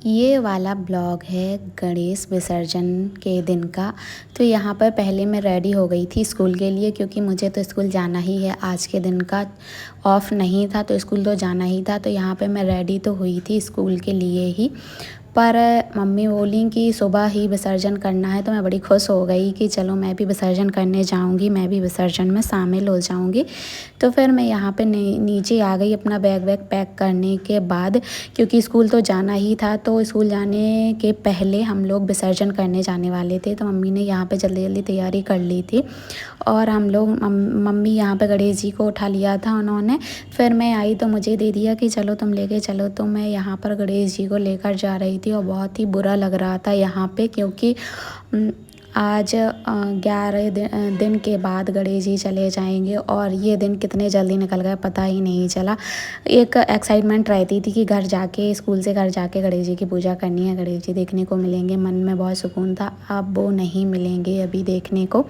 ये वाला ब्लॉग है गणेश विसर्जन के दिन का। तो यहाँ पर पहले मैं रेडी हो गई थी स्कूल के लिए, क्योंकि मुझे तो स्कूल जाना ही है। आज के दिन का ऑफ नहीं था तो स्कूल तो जाना ही था। तो यहाँ पे मैं रेडी तो हुई थी स्कूल के लिए ही, पर मम्मी बोली कि सुबह ही विसर्जन करना है। तो मैं बड़ी खुश हो गई कि चलो मैं भी विसर्जन करने जाऊंगी, मैं भी विसर्जन में शामिल हो जाऊंगी। तो फिर मैं यहाँ पे नीचे आ गई अपना बैग वैग पैक करने के बाद, क्योंकि स्कूल तो जाना ही था। तो स्कूल जाने के पहले हम लोग विसर्जन करने जाने वाले थे। तो मम्मी ने यहाँ पे जल्दी जल्दी तैयारी कर ली थी और हम लोग मम्मी यहाँ पे गणेश जी को उठा लिया था उन्होंने। फिर मैं आई तो मुझे दे दिया कि चलो तुम लेके चलो। तो मैं यहाँ पर गणेश जी को लेकर जा रही थी और बहुत ही बुरा लग रहा था यहाँ पे, क्योंकि आज 11 दिन के बाद गणेश जी चले जाएंगे और ये दिन कितने जल्दी निकल गए पता ही नहीं चला। एक एक्साइटमेंट रहती थी कि घर जाके, स्कूल से घर जाके गणेश जी की पूजा करनी है, गणेश जी देखने को मिलेंगे। मन में बहुत सुकून था। अब वो नहीं मिलेंगे अभी देखने को,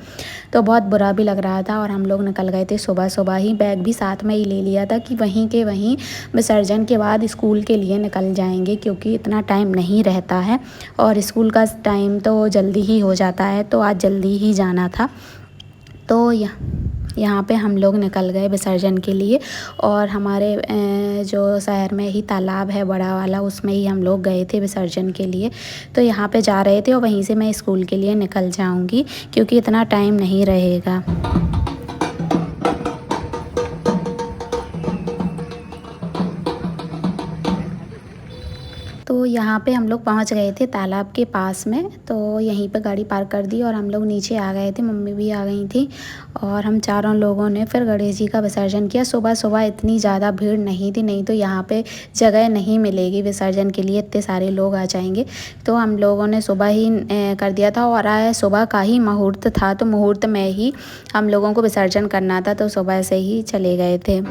तो बहुत बुरा भी लग रहा था। और हम लोग निकल गए थे सुबह सुबह ही, बैग भी साथ में ही ले लिया था कि वहीं के वहीं विसर्जन के बाद स्कूल के लिए निकल जाएंगे, क्योंकि इतना टाइम नहीं रहता है और स्कूल का टाइम तो जल्दी ही हो जाता है। तो आज जल्दी ही जाना था। तो यहाँ पे हम लोग निकल गए विसर्जन के लिए और हमारे जो शहर में ही तालाब है बड़ा वाला, उसमें ही हम लोग गए थे विसर्जन के लिए। तो यहाँ पे जा रहे थे और वहीं से मैं स्कूल के लिए निकल जाऊँगी, क्योंकि इतना टाइम नहीं रहेगा। तो यहाँ पे हम लोग पहुँच गए थे तालाब के पास में। तो यहीं पे गाड़ी पार्क कर दी और हम लोग नीचे आ गए थे, मम्मी भी आ गई थी और हम चारों लोगों ने फिर गणेश जी का विसर्जन किया। सुबह सुबह इतनी ज़्यादा भीड़ नहीं थी, नहीं तो यहाँ पे जगह नहीं मिलेगी विसर्जन के लिए, इतने सारे लोग आ जाएंगे। तो हम लोगों ने सुबह ही कर दिया था और सुबह का ही मुहूर्त था। तो मुहूर्त में ही हम लोगों को विसर्जन करना था, तो सुबह से ही चले गए थे।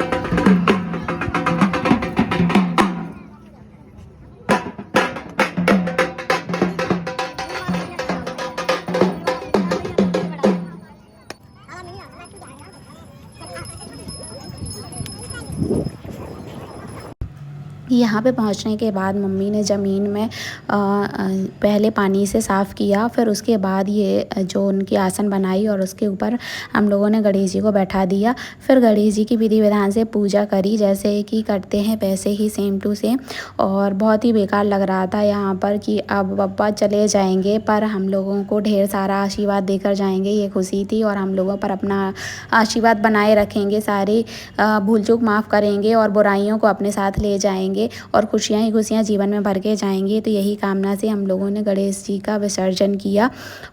यहाँ पे पहुँचने के बाद मम्मी ने ज़मीन में पहले पानी से साफ़ किया, फिर उसके बाद ये जो उनकी आसन बनाई और उसके ऊपर हम लोगों ने गणेश जी को बैठा दिया। फिर गणेश जी की विधि विधान से पूजा करी, जैसे कि करते हैं वैसे ही सेम टू सेम। और बहुत ही बेकार लग रहा था यहाँ पर कि अब बप्पा चले जाएंगे, पर हम लोगों को ढेर सारा आशीर्वाद देकर जाएंगे, ये खुशी थी। और हम लोगों पर अपना आशीर्वाद बनाए रखेंगे, सारी भूल चूक माफ़ करेंगे और बुराइयों को अपने साथ ले जाएंगे और खुशियाँ ही खुशियाँ जीवन में भर के जाएंगी। तो यही कामना से हम लोगों ने गणेश जी का विसर्जन किया।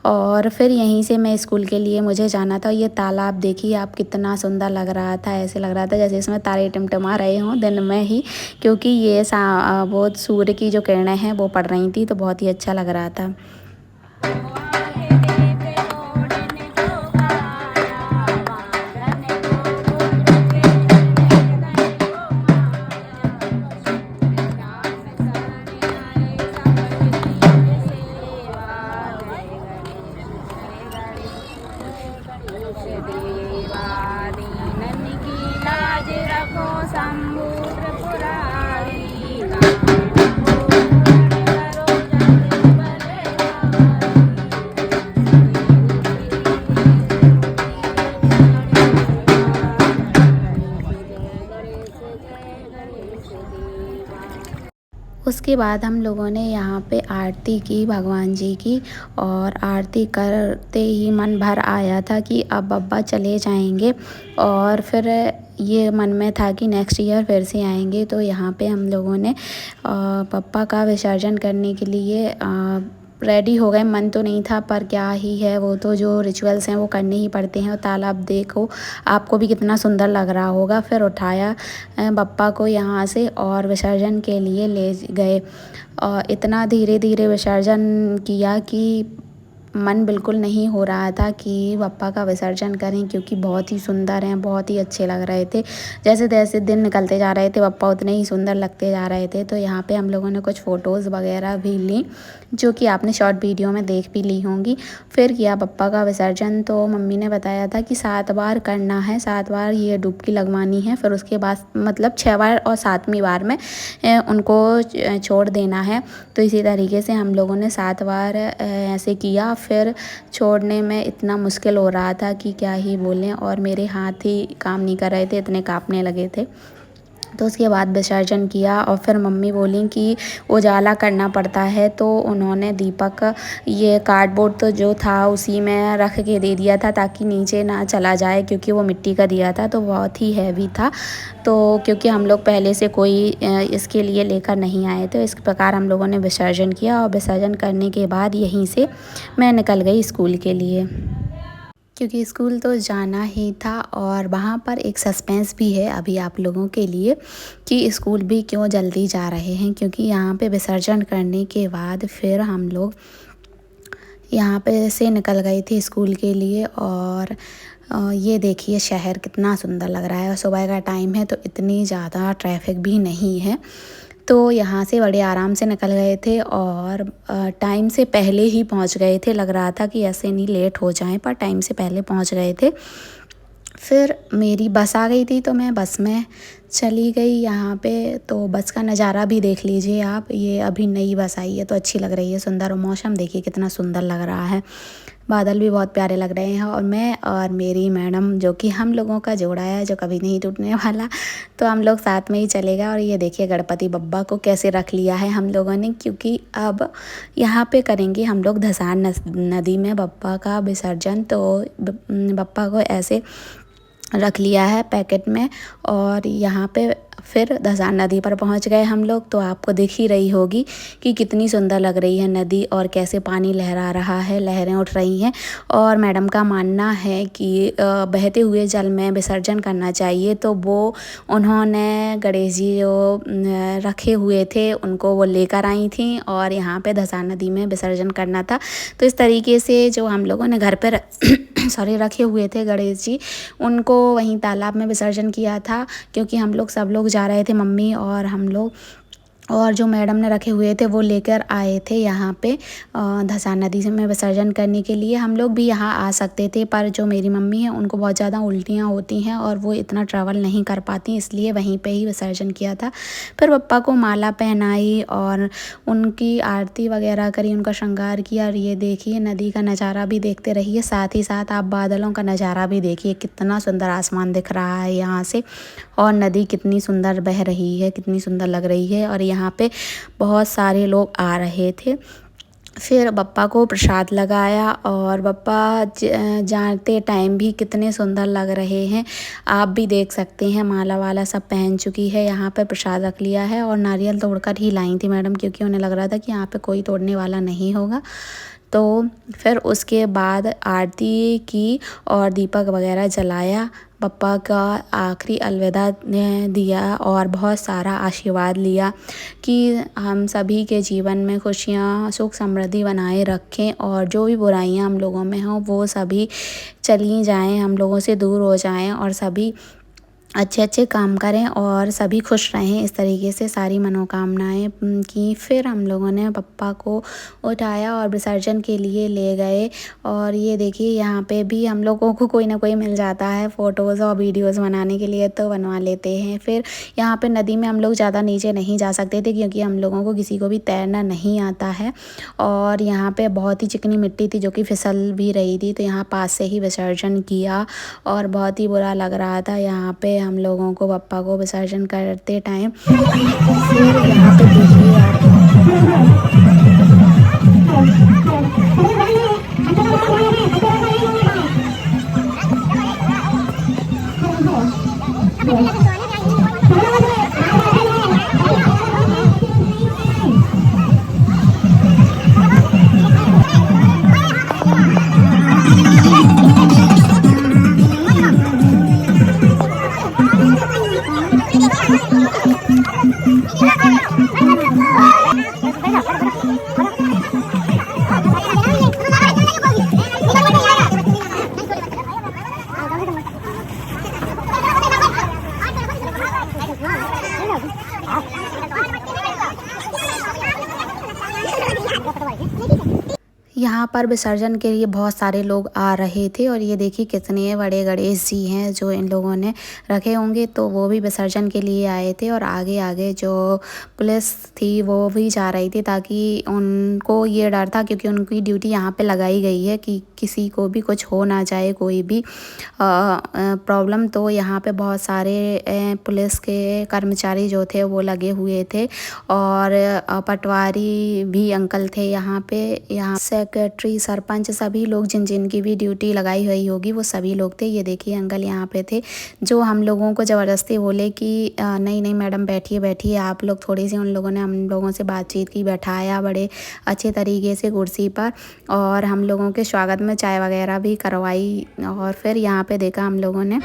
और फिर यहीं से मैं स्कूल के लिए मुझे जाना था। ये तालाब देखिए आप, कितना सुंदर लग रहा था। ऐसे लग रहा था जैसे इसमें तारे टिमटिमा रहे हों दिन में ही, क्योंकि ये वो सूर्य की जो किरणें हैं वो पड़ रही थी, तो बहुत ही अच्छा लग रहा था। उसके बाद हम लोगों ने यहाँ पे आरती की भगवान जी की, और आरती करते ही मन भर आया था कि अब बप्पा चले जाएंगे। और फिर ये मन में था कि नेक्स्ट ईयर फिर से आएंगे। तो यहाँ पे हम लोगों ने बप्पा का विसर्जन करने के लिए रेडी हो गए। मन तो नहीं था, पर क्या ही है, वो तो जो रिचुअल्स हैं वो करने ही पड़ते हैं। और तालाब देखो आपको भी कितना सुंदर लग रहा होगा। फिर उठाया बप्पा को यहाँ से और विसर्जन के लिए ले गए। और इतना धीरे धीरे विसर्जन किया कि मन बिल्कुल नहीं हो रहा था कि पप्पा का विसर्जन करें, क्योंकि बहुत ही सुंदर हैं, बहुत ही अच्छे लग रहे थे। जैसे जैसे दिन निकलते जा रहे थे पप्पा उतने ही सुंदर लगते जा रहे थे। तो यहाँ पे हम लोगों ने कुछ फ़ोटोज़ वगैरह भी ली, जो कि आपने शॉर्ट वीडियो में देख भी ली होंगी। फिर किया पप्पा का विसर्जन। तो मम्मी ने बताया था कि 7 बार करना है, 7 बार ये डुबकी लगवानी है, फिर उसके बाद मतलब 6 बार और 7वीं बार में उनको छोड़ देना है। तो इसी तरीके से हम लोगों ने 7 बार ऐसे किया। फिर छोड़ने में इतना मुश्किल हो रहा था कि क्या ही बोलें, और मेरे हाथ ही काम नहीं कर रहे थे, इतने काँपने लगे थे। तो उसके बाद विसर्जन किया और फिर मम्मी बोली कि उजाला करना पड़ता है, तो उन्होंने दीपक ये कार्डबोर्ड तो जो था उसी में रख के दे दिया था ताकि नीचे ना चला जाए, क्योंकि वो मिट्टी का दिया था तो बहुत ही हैवी था। तो क्योंकि हम लोग पहले से कोई इसके लिए लेकर नहीं आए थे, इस प्रकार हम लोगों ने विसर्जन किया। और विसर्जन करने के बाद यहीं से मैं निकल गई स्कूल के लिए, क्योंकि स्कूल तो जाना ही था। और वहाँ पर एक सस्पेंस भी है अभी आप लोगों के लिए कि स्कूल भी क्यों जल्दी जा रहे हैं, क्योंकि यहाँ पे विसर्जन करने के बाद फिर हम लोग यहाँ पे से निकल गए थे स्कूल के लिए। और ये देखिए शहर कितना सुंदर लग रहा है, और सुबह का टाइम है तो इतनी ज़्यादा ट्रैफिक भी नहीं है। तो यहाँ से बड़े आराम से निकल गए थे और टाइम से पहले ही पहुँच गए थे। लग रहा था कि ऐसे नहीं लेट हो जाएं, पर टाइम से पहले पहुँच गए थे। फिर मेरी बस आ गई थी तो मैं बस में चली गई यहाँ पे। तो बस का नज़ारा भी देख लीजिए आप, ये अभी नई बस आई है तो अच्छी लग रही है, सुंदर। और मौसम देखिए कितना सुंदर लग रहा है, बादल भी बहुत प्यारे लग रहे हैं। और मैं और मेरी मैडम, जो कि हम लोगों का जोड़ा है जो कभी नहीं टूटने वाला, तो हम लोग साथ में ही चले गए। और ये देखिए गणपति बप्पा को कैसे रख लिया है हम लोगों ने, क्योंकि अब यहाँ पे करेंगे हम लोग धसान नदी में बप्पा का विसर्जन। तो बप्पा को ऐसे रख लिया है पैकेट में। और यहाँ पे फिर धसान नदी पर पहुँच गए हम लोग। तो आपको दिख ही रही होगी कि कितनी सुंदर लग रही है नदी, और कैसे पानी लहरा रहा है, लहरें उठ रही हैं। और मैडम का मानना है कि बहते हुए जल में विसर्जन करना चाहिए, तो वो उन्होंने गणेश जी जो रखे हुए थे उनको वो लेकर आई थी, और यहाँ पे धसान नदी में विसर्जन करना था। तो इस तरीके से जो हम लोगों ने घर पर सॉरी रखे हुए थे गणेश जी, उनको वहीं तालाब में विसर्जन किया था, क्योंकि हम लोग सब लोग जा रहे थे, मम्मी और हम लोग। और जो मैडम ने रखे हुए थे वो लेकर आए थे यहाँ पे धसान नदी से में विसर्जन करने के लिए। हम लोग भी यहाँ आ सकते थे, पर जो मेरी मम्मी है उनको बहुत ज़्यादा उल्टियाँ होती हैं और वो इतना ट्रैवल नहीं कर पाती, इसलिए वहीं पे ही विसर्जन किया था। फिर पप्पा को माला पहनाई और उनकी आरती वगैरह करी, उनका श्रृंगार किया। और ये देखिए नदी का नज़ारा भी देखते रहिए, साथ ही साथ आप बादलों का नज़ारा भी देखिए, कितना सुंदर आसमान दिख रहा है यहाँ से, और नदी कितनी सुंदर बह रही है, कितनी सुंदर लग रही है। और यहाँ पे बहुत सारे लोग आ रहे थे। फिर बप्पा को प्रसाद लगाया, और बप्पा जाते टाइम भी कितने सुंदर लग रहे हैं, आप भी देख सकते हैं। माला वाला सब पहन चुकी है, यहाँ पे प्रसाद रख लिया है। और नारियल तोड़कर ही लाई थी मैडम, क्योंकि उन्हें लग रहा था कि यहाँ पे कोई तोड़ने वाला नहीं होगा। तो फिर उसके बाद आरती की और दीपक वगैरह जलाया, पप्पा का आखिरी अलविदा दिया और बहुत सारा आशीर्वाद लिया कि हम सभी के जीवन में खुशियाँ सुख समृद्धि बनाए रखें, और जो भी बुराइयां हम लोगों में हों वो सभी चली जाएं, हम लोगों से दूर हो जाएं, और सभी अच्छे अच्छे काम करें और सभी खुश रहें। इस तरीके से सारी मनोकामनाएं की। फिर हम लोगों ने पप्पा को उठाया और विसर्जन के लिए ले गए। और ये देखिए यहाँ पे भी हम लोगों को कोई ना कोई मिल जाता है फ़ोटोज़ और वीडियोज़ बनाने के लिए, तो बनवा लेते हैं। फिर यहाँ पे नदी में हम लोग ज़्यादा नीचे नहीं जा सकते थे, क्योंकि हम लोगों को किसी को भी तैरना नहीं आता है, और यहाँ पे बहुत ही चिकनी मिट्टी थी जो कि फिसल भी रही थी। तो यहाँ पास से ही विसर्जन किया, और बहुत ही बुरा लग रहा था यहाँ पे हम लोगों को पप्पा को विसर्जन करते टाइम। फिर यहाँ पे देखिए आप यहाँ पर विसर्जन के लिए बहुत सारे लोग आ रहे थे और ये देखिए कितने बड़े गणेश जी हैं जो इन लोगों ने रखे होंगे, तो वो भी विसर्जन के लिए आए थे। और आगे आगे जो पुलिस थी वो भी जा रही थी, ताकि उनको ये डर था, क्योंकि उनकी ड्यूटी यहाँ पे लगाई गई है कि किसी को भी कुछ हो ना जाए, कोई भी प्रॉब्लम। तो यहाँ पे बहुत सारे पुलिस के कर्मचारी जो थे वो लगे हुए थे, और पटवारी भी अंकल थे यहाँ पे, यहाँ सेक्रेटरी, सरपंच, सभी लोग जिन जिन की भी ड्यूटी लगाई हुई होगी वो सभी लोग थे। ये देखिए अंकल यहाँ पे थे जो हम लोगों को ज़बरदस्ती बोले कि नहीं नहीं मैडम बैठिए बैठिए आप लोग। थोड़ी सी उन लोगों ने हम लोगों से बातचीत की, बैठाया बड़े अच्छे तरीके से कुर्सी पर, और हम लोगों के स्वागत में चाय वगैरह भी करवाई। और फिर यहाँ पे देखा हम लोगों ने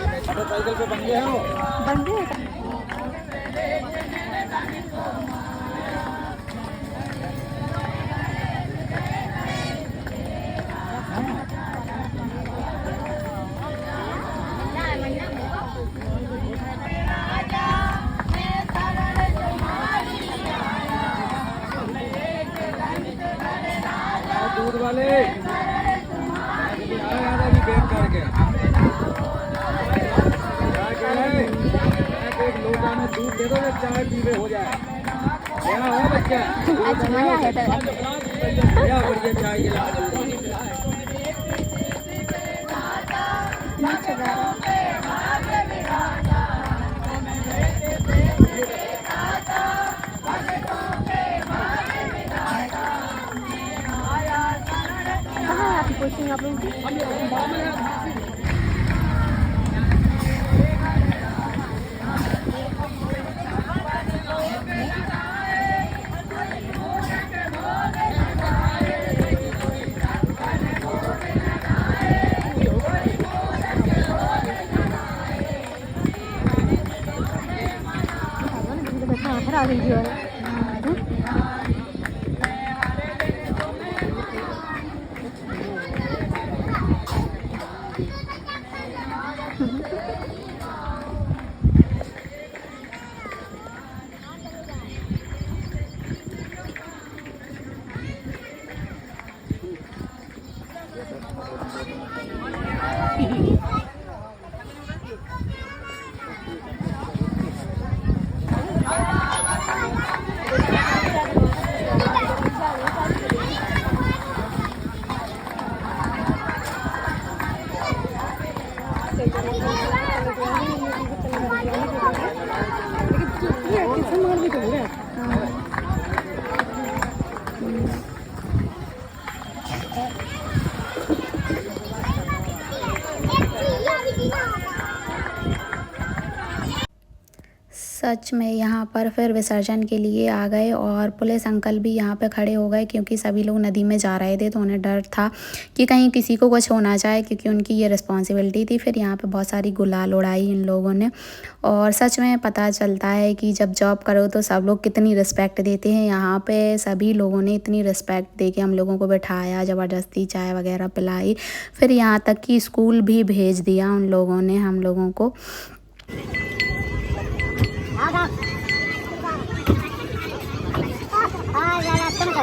दूध वाले बैग करके एक लोटा में दूध दे दो, चाय पीवे हो जाए। क्या हो बच्चा, बढ़िया चाय गिला आप लोग खराब वीडियो है। सच में यहाँ पर फिर विसर्जन के लिए आ गए, और पुलिस अंकल भी यहाँ पे खड़े हो गए, क्योंकि सभी लोग नदी में जा रहे थे तो उन्हें डर था कि कहीं किसी को कुछ हो ना जाए, क्योंकि उनकी ये रिस्पॉन्सिबिलिटी थी। फिर यहाँ पे बहुत सारी गुलाल उड़ाई इन लोगों ने, और सच में पता चलता है कि जब जॉब करो तो सब लोग कितनी रिस्पेक्ट देते हैं। यहाँ पे सभी लोगों ने इतनी रिस्पेक्ट दे के हम लोगों को बैठाया, ज़बरदस्ती चाय वगैरह पिलाई, फिर यहाँ तक कि स्कूल भी भेज दिया उन लोगों ने हम लोगों को।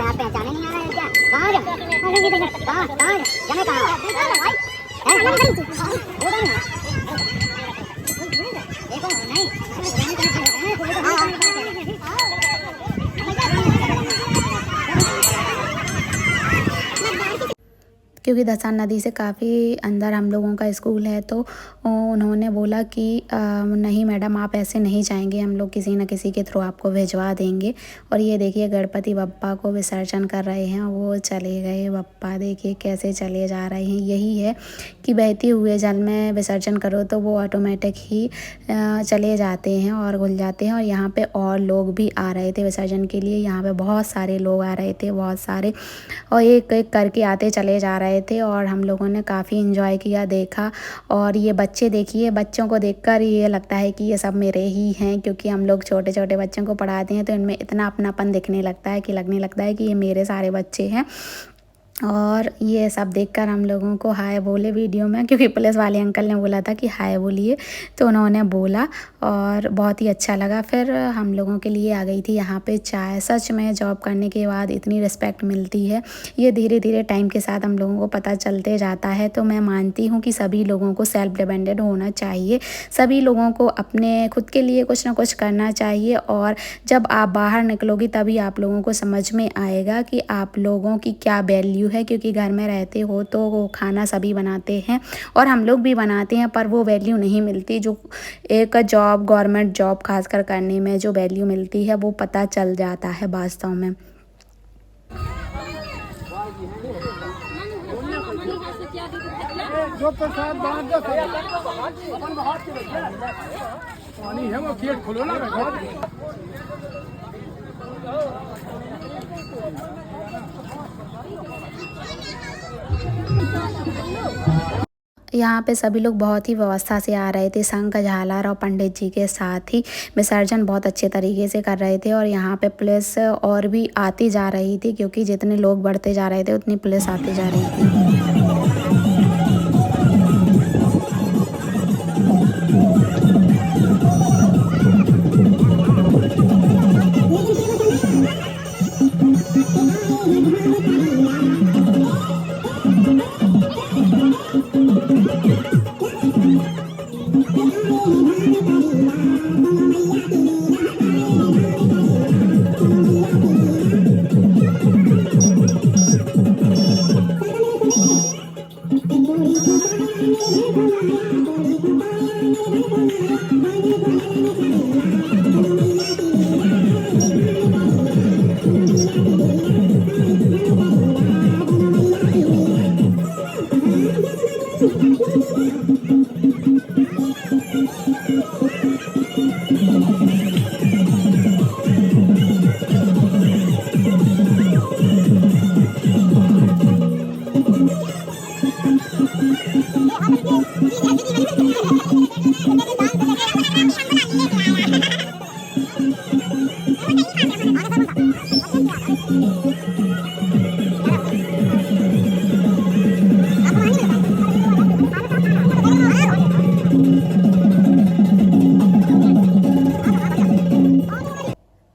पहचाने नहीं आ रहा है क्या? कहाँ जाने कहाँ देखो नहीं क्योंकि धसान नदी से काफ़ी अंदर हम लोगों का स्कूल है, तो उन्होंने बोला कि नहीं मैडम आप ऐसे नहीं जाएंगे, हम लोग किसी न किसी के थ्रू आपको भिजवा देंगे। और ये देखिए गणपति बप्पा को विसर्जन कर रहे हैं, वो चले गए बप्पा, देखिए कैसे चले जा रहे हैं। यही है कि बहते हुए जल में विसर्जन करो तो वो ऑटोमेटिक ही चले जाते हैं और घुल जाते हैं। और यहाँ पे और लोग भी आ रहे थे विसर्जन के लिए, यहाँ पे बहुत सारे लोग आ रहे थे, बहुत सारे, और एक एक करके आते चले जा रहे थे, और हम लोगों ने काफ़ी इंजॉय किया, देखा। और ये बच्चे देखिए, बच्चों को देखकर ये लगता है कि ये सब मेरे ही हैं, क्योंकि हम लोग छोटे छोटे बच्चों को पढ़ाते हैं तो इनमें इतना अपनापन दिखने लगता है कि लगने लगता है कि ये मेरे सारे बच्चे हैं। और ये सब देखकर हम लोगों को हाय बोले वीडियो में, क्योंकि पुलिस वाले अंकल ने बोला था कि हाय बोलिए, तो उन्होंने बोला और बहुत ही अच्छा लगा। फिर हम लोगों के लिए आ गई थी यहाँ पे चाय। सच में जॉब करने के बाद इतनी रिस्पेक्ट मिलती है, ये धीरे धीरे टाइम के साथ हम लोगों को पता चलते जाता है। तो मैं मानती हूँ कि सभी लोगों को सेल्फ डिपेंडेंट होना चाहिए, सभी लोगों को अपने खुद के लिए कुछ ना कुछ करना चाहिए। और जब आप बाहर निकलोगी तभी आप लोगों को समझ में आएगा कि आप लोगों की क्या वैल्यू है, क्योंकि घर में रहते हो तो वो खाना सभी बनाते हैं और हम लोग भी बनाते हैं, पर वो वैल्यू नहीं मिलती जो एक जॉब, गवर्नमेंट जॉब खासकर करने में जो वैल्यू मिलती है, वो पता चल जाता है वास्तव में। जो प्रसाद बांट दो पानी है वो गेट खोलो ना। यहाँ पे सभी लोग बहुत ही व्यवस्था से आ रहे थे, शंख झालर और पंडित जी के साथ ही विसर्जन बहुत अच्छे तरीके से कर रहे थे। और यहाँ पे पुलिस और भी आती जा रही थी, क्योंकि जितने लोग बढ़ते जा रहे थे उतनी पुलिस आती जा रही थी।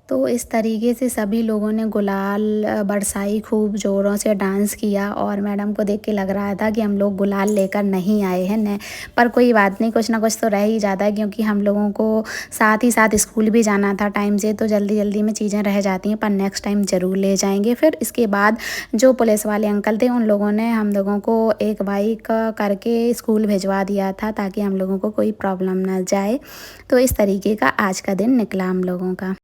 तो इस तरीके से सभी लोगों ने गुलाल बरसाई, खूब ज़ोरों से डांस किया। और मैडम को देख के लग रहा था कि हम लोग गुलाल लेकर नहीं आए हैं न, पर कोई बात नहीं, कुछ ना कुछ तो रह ही जाता है, क्योंकि हम लोगों को साथ ही साथ स्कूल भी जाना था टाइम से, तो जल्दी जल्दी में चीज़ें रह जाती हैं, पर नेक्स्ट टाइम ज़रूर ले जाएंगे। फिर इसके बाद जो पुलिस वाले अंकल थे उन लोगों ने हम लोगों को एक बाइक करके स्कूल भिजवा दिया था, ताकि हम लोगों को कोई प्रॉब्लम ना जाए। तो इस तरीके का आज का दिन निकला हम लोगों का।